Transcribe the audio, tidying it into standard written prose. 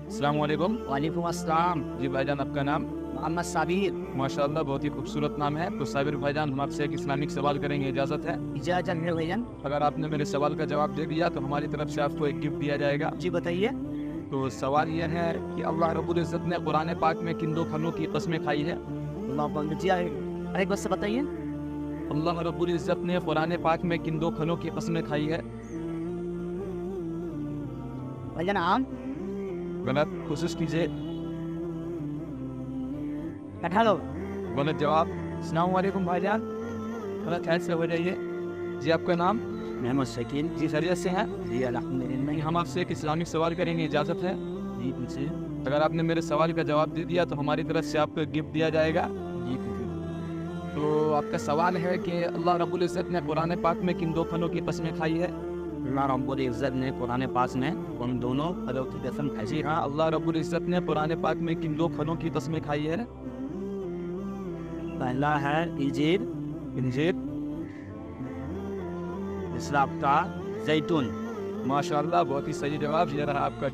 السلام علیکم. وعلیکم السلام. جی بھائی جان، آپ کا نام؟ محمد صابر. ماشاءاللہ بہت ہی خوبصورت نام ہے. تو صابر بھائی جان، ہم آپ سے ایک اسلامک سوال کریں گے، اجازت ہے؟ اجازت ہے بھائی. اگر آپ نے میرے سوال کا جواب دے دیا تو ہماری طرف سے آپ کو ایک گفٹ دیا جائے گا. جی بتائیے. تو سوال یہ ہے کہ اللہ رب العزت نے قرآن پاک میں کن دو پھلوں کی قسمیں کھائی ہے؟ اللہ جی ایک بار سے بتائیے. اللہ رب العزت نے قرآن پاک میں کن دو پھلوں کی قسمیں کھائی ہے؟ بھائی جان آم. غلط. کوشش کیجیے. کٹہل. غلط جواب. السلام علیکم بھائی جان، تھوڑا خیر سے ہو جائیے. جی آپ کا نام؟ محمد شکیل. جی خیریت سے ہیں؟ جی الحمدللہ. ہم آپ سے ایک اسلامک سوال کریں گے، اجازت ہے؟ جی پوچھیے. اگر آپ نے میرے سوال کا جواب دے دیا تو ہماری طرف سے آپ کو ایک گفٹ دیا جائے گا. جی پوچھیے. تو آپ کا سوال ہے کہ اللہ رب العزت نے قرآن پاک میں کن دو پھلوں کی قسمیں کھائی ہے؟ اللہ رب العزت نے قرآن پاک میں ان دونوں پھلوں کی قسم کھائی. جی ہاں، اللہ رب العزت نے قرآن پاک میں کن دو پھلوں کی قسمیں کھائی ہے؟ پہلا ہے انجیر. انجیر. دوسرا آپ کا زیتون. ماشاءاللہ بہت ہی صحیح جواب. یہ رہا آپ کا